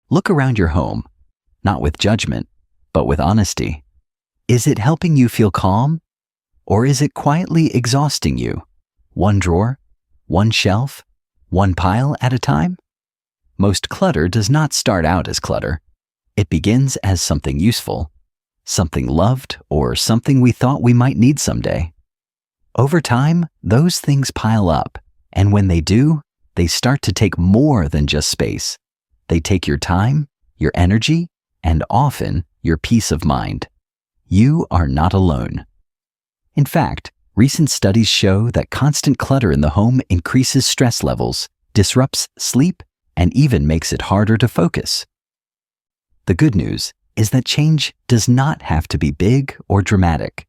Look around your home, not with judgment, but with honesty. Is it helping you feel calm? Or is it quietly exhausting you? One drawer, one shelf, one pile at a time? Most clutter does not start out as clutter. It begins as something useful, something loved, or something we thought we might need someday. Over time, those things pile up, and when they do, they start to take more than just space. They take your time, your energy, and often your peace of mind. You are not alone. In fact, recent studies show that constant clutter in the home increases stress levels, disrupts sleep, and even makes it harder to focus. The good news is that change does not have to be big or dramatic.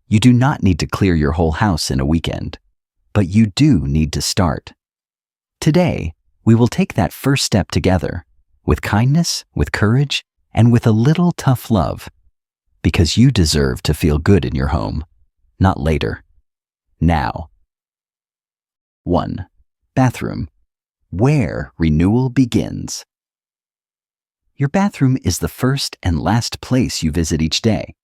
You do not need to clear your whole house in a weekend, but you do need to start. Today, we will take that first step together, with kindness, with courage, and with a little tough love, because you deserve to feel good in your home, not later. Now. 1. Bathroom. Where renewal begins. Your bathroom is the first and last place you visit each day.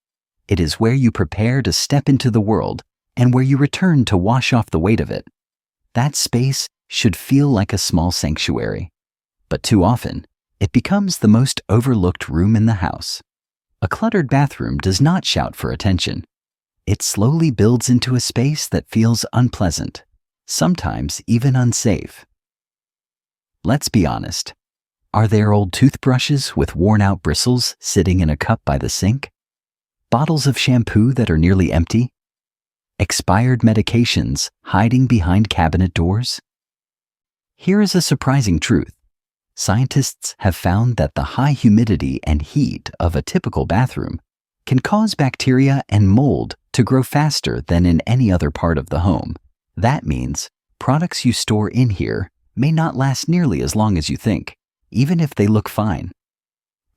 It is where you prepare to step into the world and where you return to wash off the weight of it. That space should feel like a small sanctuary, but too often, it becomes the most overlooked room in the house. A cluttered bathroom does not shout for attention. It slowly builds into a space that feels unpleasant, sometimes even unsafe. Let's be honest. Are there old toothbrushes with worn-out bristles sitting in a cup by the sink? Bottles of shampoo that are nearly empty? Expired medications hiding behind cabinet doors? Here is a surprising truth. Scientists have found that the high humidity and heat of a typical bathroom can cause bacteria and mold to grow faster than in any other part of the home. That means products you store in here may not last nearly as long as you think, even if they look fine.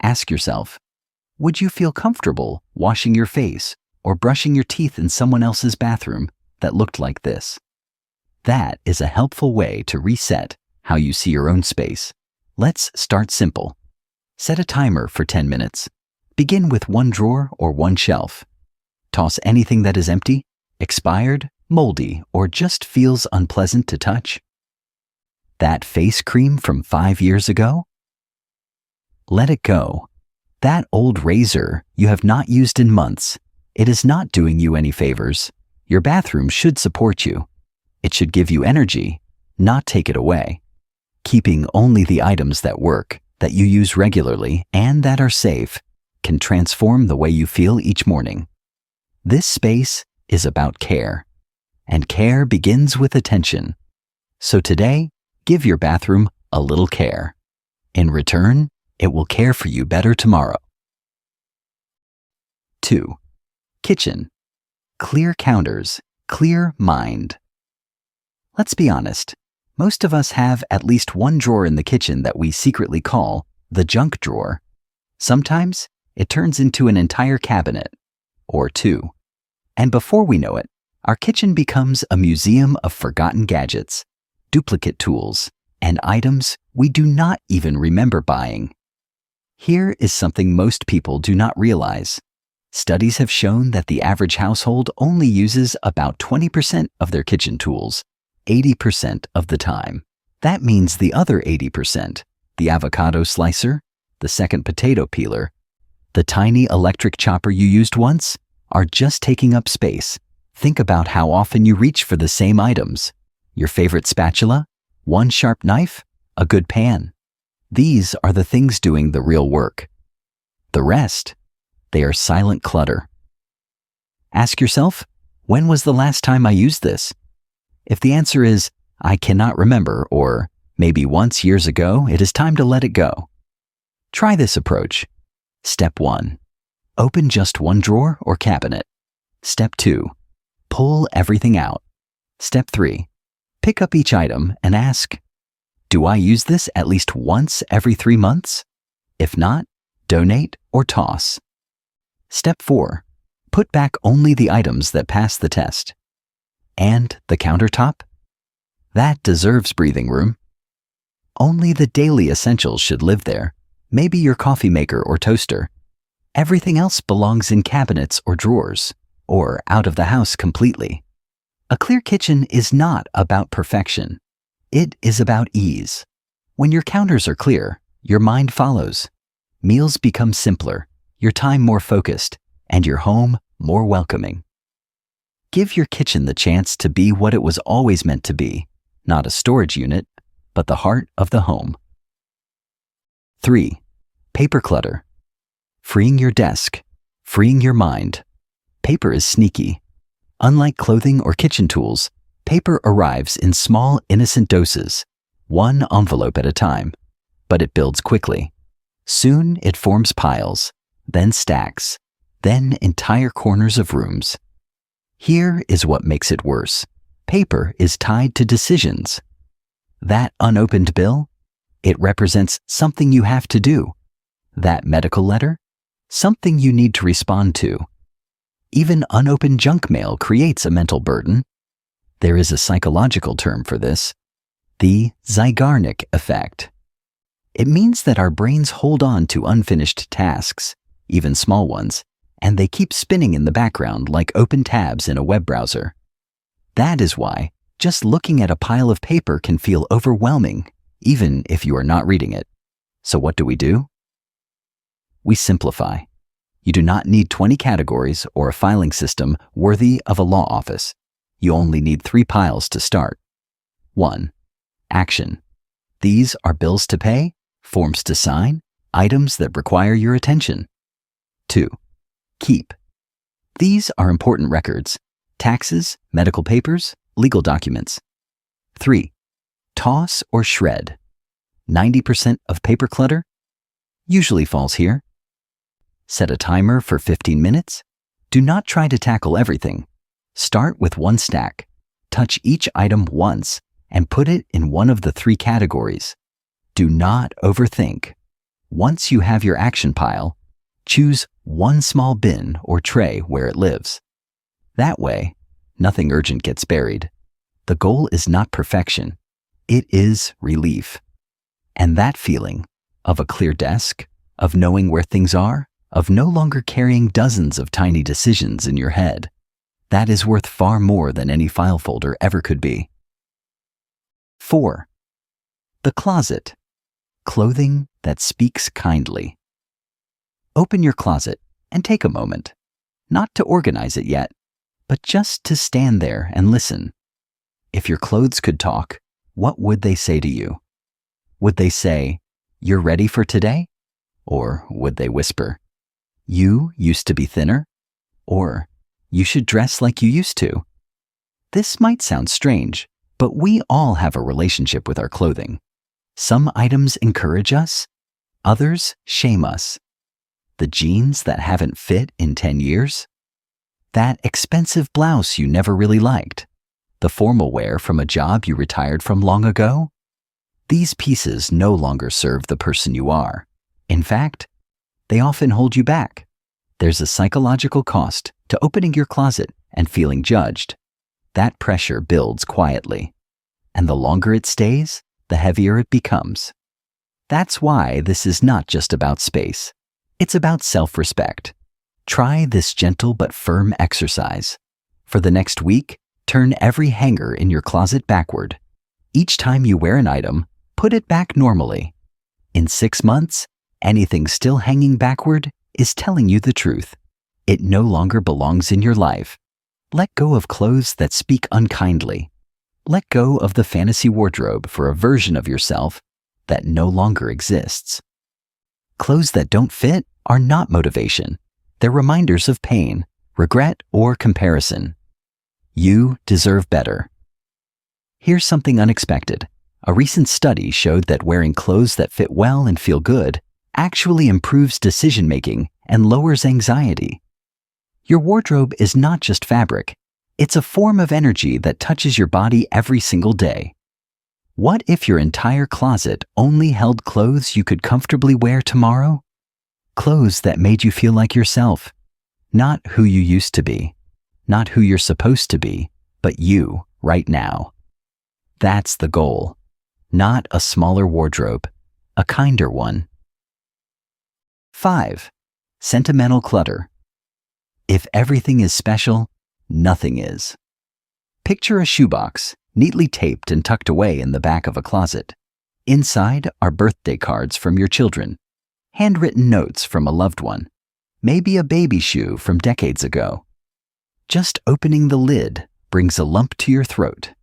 Ask yourself, would you feel comfortable washing your face or brushing your teeth in someone else's bathroom that looked like this? That is a helpful way to reset how you see your own space. Let's start simple. Set a timer for 10 minutes. Begin with one drawer or one shelf. Toss anything that is empty, expired, moldy, or just feels unpleasant to touch. That face cream from 5 years ago? Let it go. That old razor you have not used in months. It is not doing you any favors. Your bathroom should support you. It should give you energy, not take it away. Keeping only the items that work, that you use regularly, and that are safe can transform the way you feel each morning. This space is about care, and care begins with attention. So today, give your bathroom a little care. In return, it will care for you better tomorrow. 2. Kitchen. Clear counters, clear mind. Let's be honest. Most of us have at least one drawer in the kitchen that we secretly call the junk drawer. Sometimes it turns into an entire cabinet, or two. And before we know it, our kitchen becomes a museum of forgotten gadgets, duplicate tools, and items we do not even remember buying. Here is something most people do not realize. Studies have shown that the average household only uses about 20% of their kitchen tools, 80% of the time. That means the other 80%, the avocado slicer, the second potato peeler, the tiny electric chopper you used once, are just taking up space. Think about how often you reach for the same items. Your favorite spatula, one sharp knife, a good pan. These are the things doing the real work. The rest, they are silent clutter. Ask yourself, when was the last time I used this? If the answer is, I cannot remember, or maybe once years ago, it is time to let it go. Try this approach. Step 1. Open just one drawer or cabinet. Step 2. Pull everything out. Step 3. Pick up each item and ask, do I use this at least once every 3 months? If not, donate or toss. Step 4. Put back only the items that pass the test. And the countertop? That deserves breathing room. Only the daily essentials should live there. maybe your coffee maker or toaster. Everything else belongs in cabinets or drawers, or out of the house completely. A clear kitchen is not about perfection. It is about ease. When your counters are clear, your mind follows. Meals become simpler, your time more focused, and your home more welcoming. Give your kitchen the chance to be what it was always meant to be, not a storage unit, but the heart of the home. 3. Paper clutter. Freeing your desk, freeing your mind. Paper is sneaky. Unlike clothing or kitchen tools, paper arrives in small, innocent doses, one envelope at a time, but it builds quickly. Soon it forms piles, then stacks, then entire corners of rooms. Here is what makes it worse. Paper is tied to decisions. That unopened bill, it represents something you have to do. That medical letter, something you need to respond to. Even unopened junk mail creates a mental burden. There is a psychological term for this, the Zeigarnik effect. It means that our brains hold on to unfinished tasks, even small ones, and they keep spinning in the background like open tabs in a web browser. That is why just looking at a pile of paper can feel overwhelming, even if you are not reading it. So what do? We simplify. You do not need 20 categories or a filing system worthy of a law office. You only need 3 piles to start. 1. Action. These are bills to pay, forms to sign, items that require your attention. 2. Keep. These are important records, taxes, medical papers, legal documents. 3. Toss or shred. 90% of paper clutter usually falls here. Set a timer for 15 minutes. Do not try to tackle everything. Start with 1 stack. Touch each item once and put it in one of the 3 categories. Do not overthink. Once you have your action pile, choose one small bin or tray where it lives. That way, nothing urgent gets buried. The goal is not perfection. It is relief. And that feeling of a clear desk, of knowing where things are, of no longer carrying dozens of tiny decisions in your head, that is worth far more than any file folder ever could be. 4. The closet. Clothing that speaks kindly. Open your closet and take a moment, not to organize it yet, but just to stand there and listen. If your clothes could talk, what would they say to you? Would they say, "You're ready for today?" Or would they whisper, "You used to be thinner?" Or, "You should dress like you used to"? This might sound strange, but we all have a relationship with our clothing. Some items encourage us, others shame us. The jeans that haven't fit in 10 years? That expensive blouse you never really liked? The formal wear from a job you retired from long ago? These pieces no longer serve the person you are. In fact, they often hold you back. There's a psychological cost to opening your closet and feeling judged. That pressure builds quietly, and the longer it stays, the heavier it becomes. That's why this is not just about space. It's about self-respect. Try this gentle but firm exercise. For the next week, turn every hanger in your closet backward. Each time you wear an item, put it back normally. In 6 months, anything still hanging backward is telling you the truth. It no longer belongs in your life. Let go of clothes that speak unkindly. Let go of the fantasy wardrobe for a version of yourself that no longer exists. Clothes that don't fit are not motivation. They're reminders of pain, regret, or comparison. You deserve better. Here's something unexpected. A recent study showed that wearing clothes that fit well and feel good actually improves decision-making and lowers anxiety. Your wardrobe is not just fabric. It's a form of energy that touches your body every single day. What if your entire closet only held clothes you could comfortably wear tomorrow? Clothes that made you feel like yourself. Not who you used to be. Not who you're supposed to be, but you right now. That's the goal. Not a smaller wardrobe, a kinder one. 5. Sentimental clutter. If everything is special, nothing is. Picture a shoebox, neatly taped and tucked away in the back of a closet. Inside are birthday cards from your children, handwritten notes from a loved one, maybe a baby shoe from decades ago. Just opening the lid brings a lump to your throat.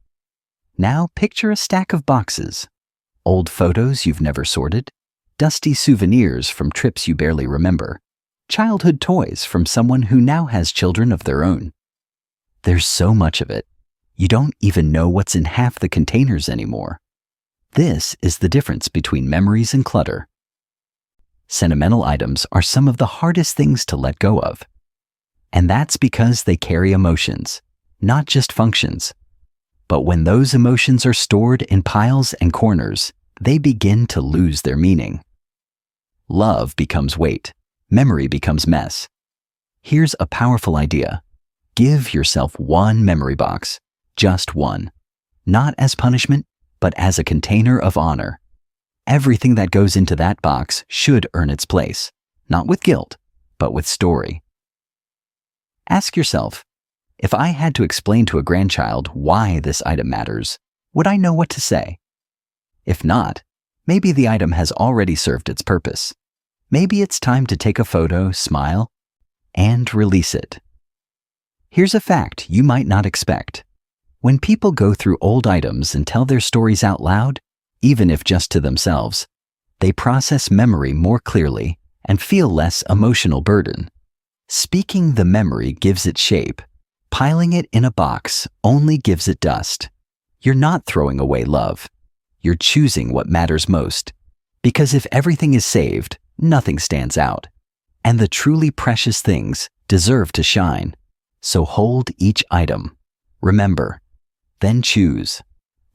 Now picture a stack of boxes, old photos you've never sorted, dusty souvenirs from trips you barely remember, childhood toys from someone who now has children of their own. There's so much of it, you don't even know what's in half the containers anymore. This is the difference between memories and clutter. Sentimental items are some of the hardest things to let go of. And that's because they carry emotions, not just functions. But when those emotions are stored in piles and corners, they begin to lose their meaning. Love becomes weight. Memory becomes mess. Here's a powerful idea. Give yourself one memory box, just one. Not as punishment, but as a container of honor. Everything that goes into that box should earn its place, not with guilt, but with story. Ask yourself, if I had to explain to a grandchild why this item matters, would I know what to say? If not, maybe the item has already served its purpose. Maybe it's time to take a photo, smile, and release it. Here's a fact you might not expect. When people go through old items and tell their stories out loud, even if just to themselves, they process memory more clearly and feel less emotional burden. Speaking the memory gives it shape. Piling it in a box only gives it dust. You're not throwing away love. You're choosing what matters most. Because if everything is saved, nothing stands out. And the truly precious things deserve to shine. So hold each item. Remember, then choose.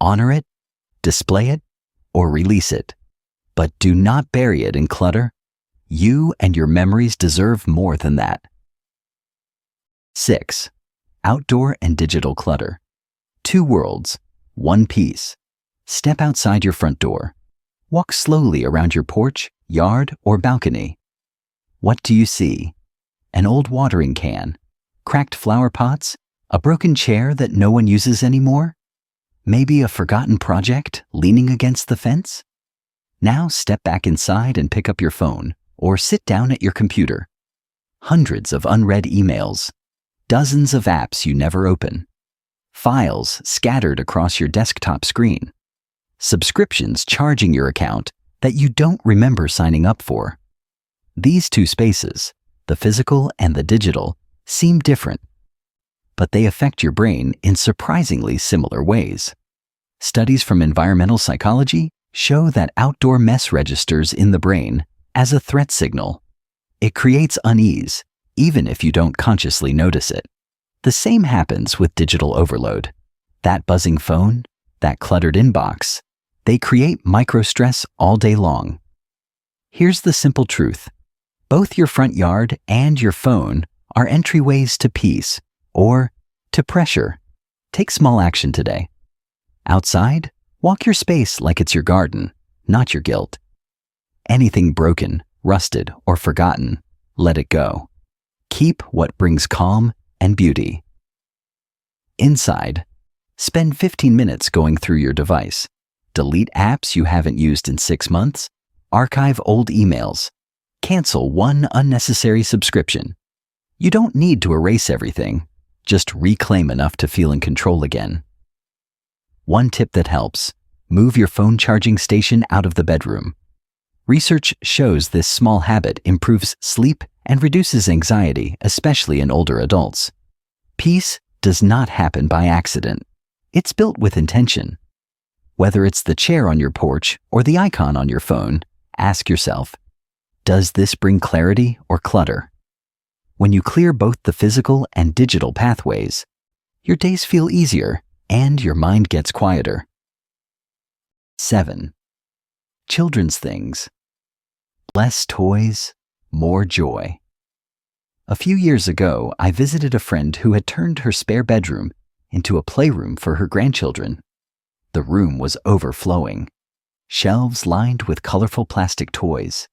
Honor it, display it, or release it. But do not bury it in clutter. You and your memories deserve more than that. 6. Outdoor and digital clutter. 2 worlds, 1 piece. Step outside your front door. Walk slowly around your porch, yard, or balcony. What do you see? An old watering can, cracked flower pots, a broken chair that no one uses anymore? Maybe a forgotten project leaning against the fence? Now step back inside and pick up your phone, or sit down at your computer. Hundreds of unread emails, dozens of apps you never open, files scattered across your desktop screen, subscriptions charging your account that you don't remember signing up for. These 2 spaces, the physical and the digital, seem different, but they affect your brain in surprisingly similar ways. Studies from environmental psychology show that outdoor mess registers in the brain as a threat signal. It creates unease, even if you don't consciously notice it. The same happens with digital overload. That buzzing phone, that cluttered inbox, they create microstress all day long. Here's the simple truth. Both your front yard and your phone are entryways to peace or to pressure. Take small action today. Outside, walk your space like it's your garden, not your guilt. Anything broken, rusted, or forgotten, let it go. Keep what brings calm and beauty. Inside, spend 15 minutes going through your device. Delete apps you haven't used in 6 months. Archive old emails. Cancel one unnecessary subscription. You don't need to erase everything. Just reclaim enough to feel in control again. One tip that helps: move your phone charging station out of the bedroom. Research shows this small habit improves sleep and reduces anxiety, especially in older adults. Peace does not happen by accident. It's built with intention. Whether it's the chair on your porch or the icon on your phone, ask yourself, does this bring clarity or clutter? When you clear both the physical and digital pathways, your days feel easier and your mind gets quieter. 7. Children's things. Less toys, more joy. A few years ago, I visited a friend who had turned her spare bedroom into a playroom for her grandchildren. The room was overflowing. Shelves lined with colorful plastic toys.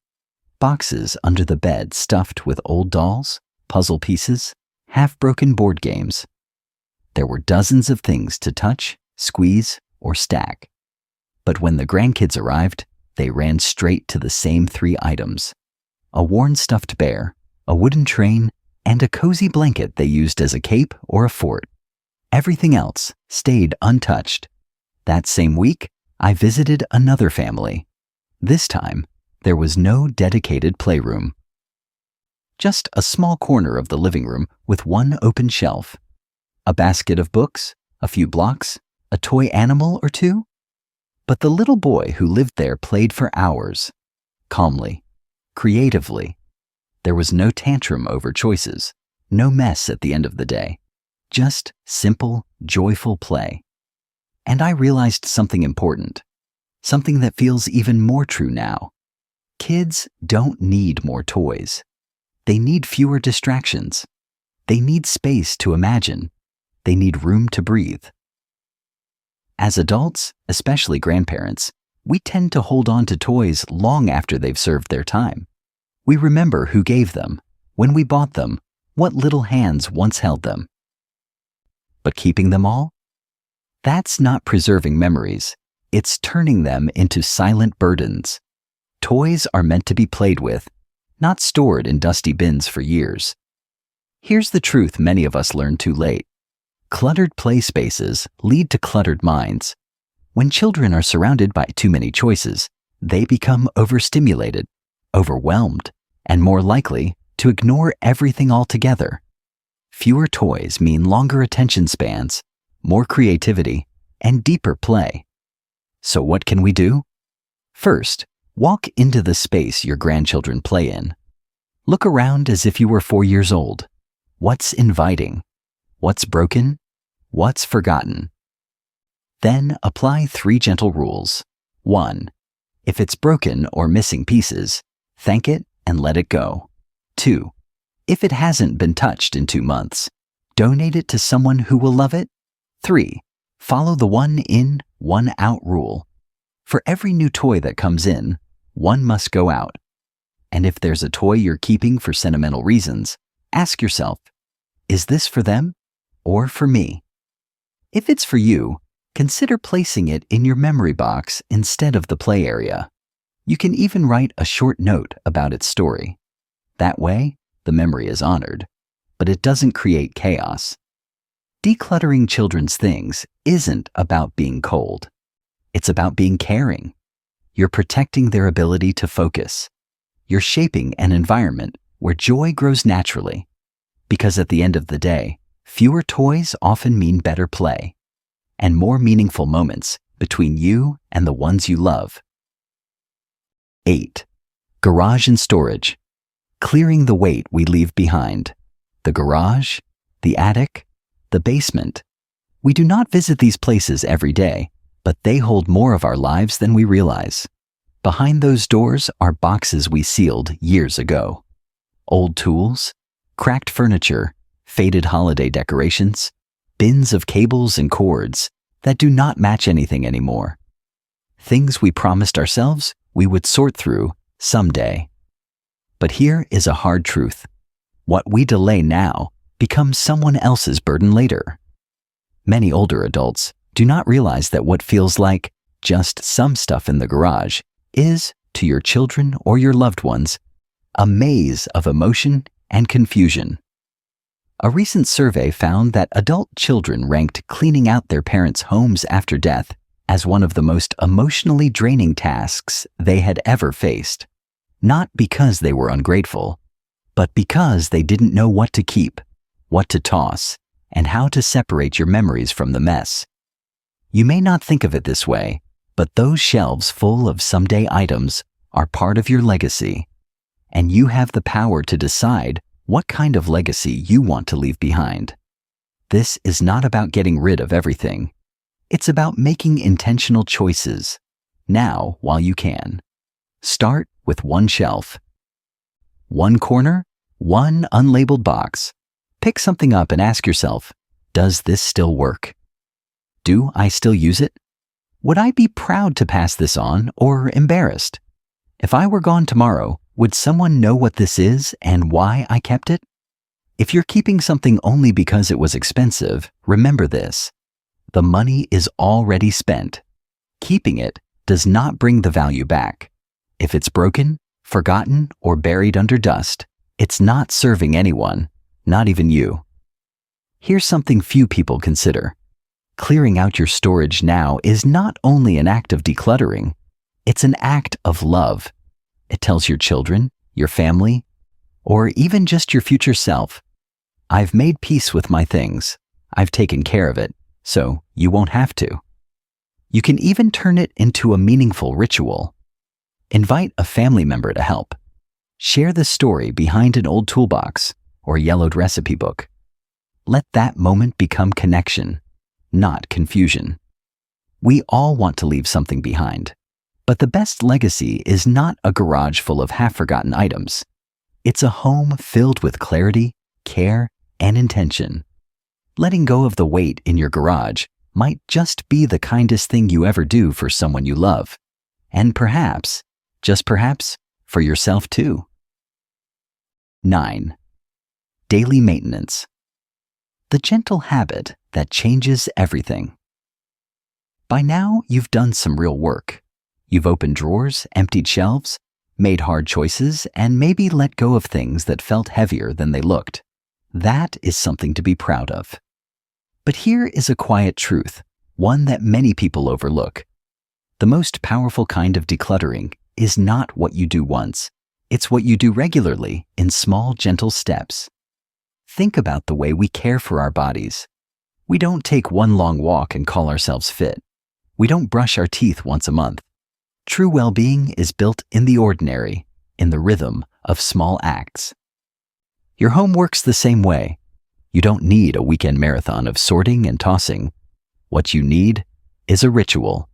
boxes under the bed stuffed with old dolls, puzzle pieces, half-broken board games. There were dozens of things to touch, squeeze, or stack. But when the grandkids arrived, they ran straight to the same 3 items: a worn stuffed bear, a wooden train, and a cozy blanket they used as a cape or a fort. Everything else stayed untouched. That same week, I visited another family. This time, there was no dedicated playroom. Just a small corner of the living room with one open shelf. A basket of books, a few blocks, a toy animal or 2. But the little boy who lived there played for hours, calmly, creatively. There was no tantrum over choices, no mess at the end of the day, just simple, joyful play. And I realized something important, something that feels even more true now. Kids don't need more toys. They need fewer distractions. They need space to imagine. They need room to breathe. As adults, especially grandparents, we tend to hold on to toys long after they've served their time. We remember who gave them, when we bought them, what little hands once held them. But keeping them all? That's not preserving memories. It's turning them into silent burdens. Toys are meant to be played with, not stored in dusty bins for years. Here's the truth many of us learned too late. Cluttered play spaces lead to cluttered minds. When children are surrounded by too many choices, they become overstimulated, overwhelmed, and more likely to ignore everything altogether. Fewer toys mean longer attention spans, more creativity, and deeper play. So what can we do? First, walk into the space your grandchildren play in. Look around as if you were 4 years old. What's inviting? What's broken? What's forgotten? Then apply 3 gentle rules. 1. If it's broken or missing pieces, thank it and let it go. 2. If it hasn't been touched in 2 months, donate it to someone who will love it. 3. Follow the 1 in, 1 out rule. For every new toy that comes in, 1 must go out. And if there's a toy you're keeping for sentimental reasons, ask yourself, is this for them or for me? If it's for you, consider placing it in your memory box instead of the play area. You can even write a short note about its story. That way, the memory is honored, but it doesn't create chaos. Decluttering children's things isn't about being cold. It's about being caring. You're protecting their ability to focus. You're shaping an environment where joy grows naturally. Because at the end of the day, fewer toys often mean better play and more meaningful moments between you and the ones you love. 8. Garage and storage. Clearing the weight we leave behind. The garage, the attic, the basement. We do not visit these places every day, but they hold more of our lives than we realize. Behind those doors are boxes we sealed years ago. Old tools, cracked furniture, faded holiday decorations, bins of cables and cords that do not match anything anymore. Things we promised ourselves we would sort through someday. But here is a hard truth. What we delay now becomes someone else's burden later. Many older adults do not realize that what feels like just some stuff in the garage is, to your children or your loved ones, a maze of emotion and confusion. A recent survey found that adult children ranked cleaning out their parents' homes after death as one of the most emotionally draining tasks they had ever faced. Not because they were ungrateful, but because they didn't know what to keep, what to toss, and how to separate your memories from the mess. You may not think of it this way, but those shelves full of someday items are part of your legacy, and you have the power to decide what kind of legacy you want to leave behind. This is not about getting rid of everything. It's about making intentional choices, now while you can. Start with 1 shelf. 1 corner, 1 unlabeled box. Pick something up and ask yourself, does this still work? Do I still use it? Would I be proud to pass this on or embarrassed? If I were gone tomorrow, Would someone know what this is and why I kept it? If you're keeping something only because it was expensive, remember this. The money is already spent. Keeping it does not bring the value back. If it's broken, forgotten, or buried under dust, it's not serving anyone, not even you. Here's something few people consider. Clearing out your storage now is not only an act of decluttering, it's an act of love. It tells your children, your family, or even just your future self, I've made peace with my things. I've taken care of it, so you won't have to. You can even turn it into a meaningful ritual. Invite a family member to help. Share the story behind an old toolbox or yellowed recipe book. Let that moment become connection, not confusion. We all want to leave something behind, but the best legacy is not a garage full of half-forgotten items. It's a home filled with clarity, care, and intention. Letting go of the weight in your garage might just be the kindest thing you ever do for someone you love. And perhaps, just perhaps, for yourself too. 9. Daily maintenance. The gentle habit that changes everything. By now, you've done some real work. You've opened drawers, emptied shelves, made hard choices, and maybe let go of things that felt heavier than they looked. That is something to be proud of. But here is a quiet truth, one that many people overlook. The most powerful kind of decluttering is not what you do once. It's what you do regularly in small, gentle steps. Think about the way we care for our bodies. We don't take one long walk and call ourselves fit. We don't brush our teeth once a month. True well-being is built in the ordinary, in the rhythm of small acts. Your home works the same way. You don't need a weekend marathon of sorting and tossing. What you need is a ritual,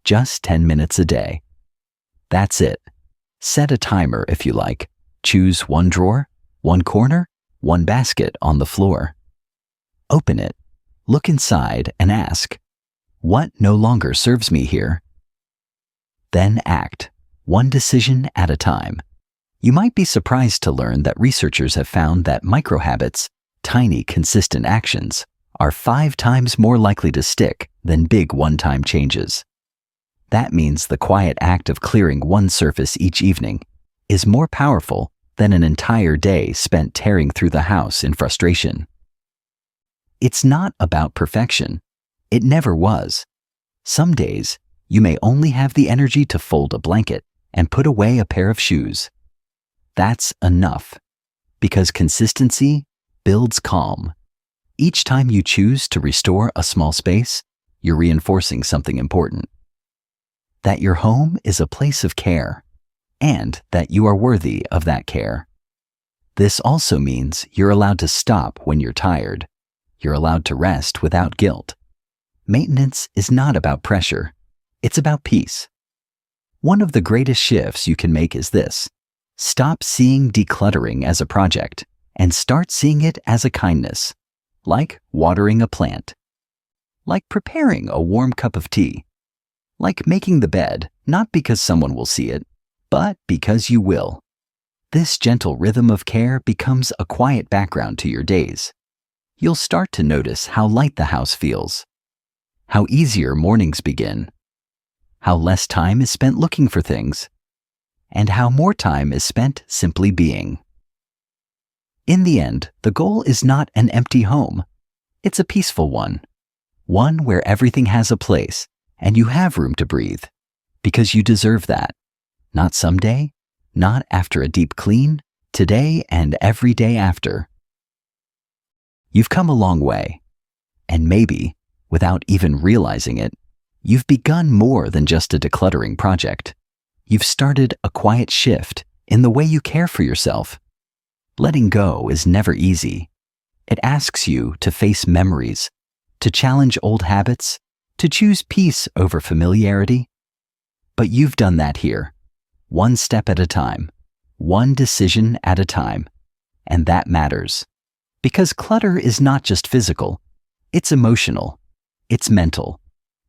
just 10 minutes a day. That's it. Set a timer if you like. Choose one drawer, one corner, one basket on the floor. Open it, look inside and ask, what no longer serves me here? Then act, one decision at a time. You might be surprised to learn that researchers have found that microhabits, tiny consistent actions, are 5 times more likely to stick than big one-time changes. That means the quiet act of clearing one surface each evening is more powerful than an entire day spent tearing through the house in frustration. It's not about perfection. It never was. Some days, you may only have the energy to fold a blanket and put away a pair of shoes. That's enough, because consistency builds calm. Each time you choose to restore a small space, you're reinforcing something important. That your home is a place of care, and that you are worthy of that care. This also means you're allowed to stop when you're tired. You're allowed to rest without guilt. Maintenance is not about pressure. It's about peace. One of the greatest shifts you can make is this. Stop seeing decluttering as a project and start seeing it as a kindness, like watering a plant, like preparing a warm cup of tea, like making the bed, not because someone will see it, but because you will. This gentle rhythm of care becomes a quiet background to your days. You'll start to notice how light the house feels, how easier mornings begin, how less time is spent looking for things, and how more time is spent simply being. In the end, the goal is not an empty home. It's a peaceful one where everything has a place and you have room to breathe, because you deserve that. Not someday, not after a deep clean, today and every day after. You've come a long way, and maybe, without even realizing it, you've begun more than just a decluttering project. You've started a quiet shift in the way you care for yourself. Letting go is never easy. It asks you to face memories, to challenge old habits, to choose peace over familiarity. But you've done that here, one step at a time, one decision at a time, and that matters. Because clutter is not just physical, it's emotional, it's mental.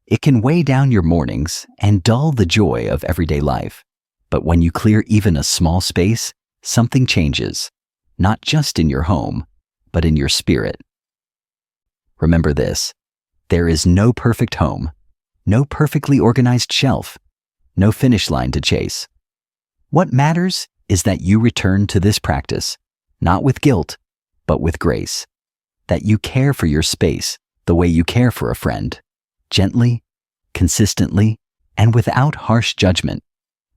It can weigh down your mornings and dull the joy of everyday life. But when you clear even a small space, something changes, not just in your home, but in your spirit. Remember this: there is no perfect home, no perfectly organized shelf, no finish line to chase. What matters is that you return to this practice, not with guilt, but with grace. That you care for your space the way you care for a friend, gently, consistently, and without harsh judgment.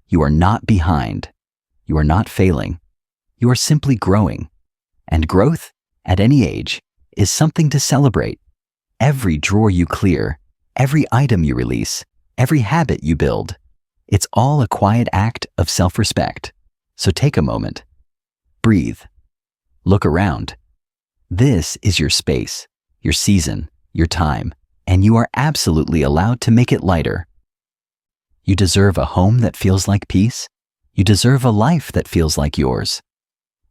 You are not behind. You are not failing. You are simply growing. And growth, at any age, is something to celebrate. Every drawer you clear, every item you release, every habit you build, it's all a quiet act of self-respect. So take a moment. Breathe. Look around. This is your space, your season, your time, and you are absolutely allowed to make it lighter. You deserve a home that feels like peace. You deserve a life that feels like yours.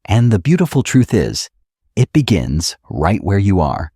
And the beautiful truth is, it begins right where you are.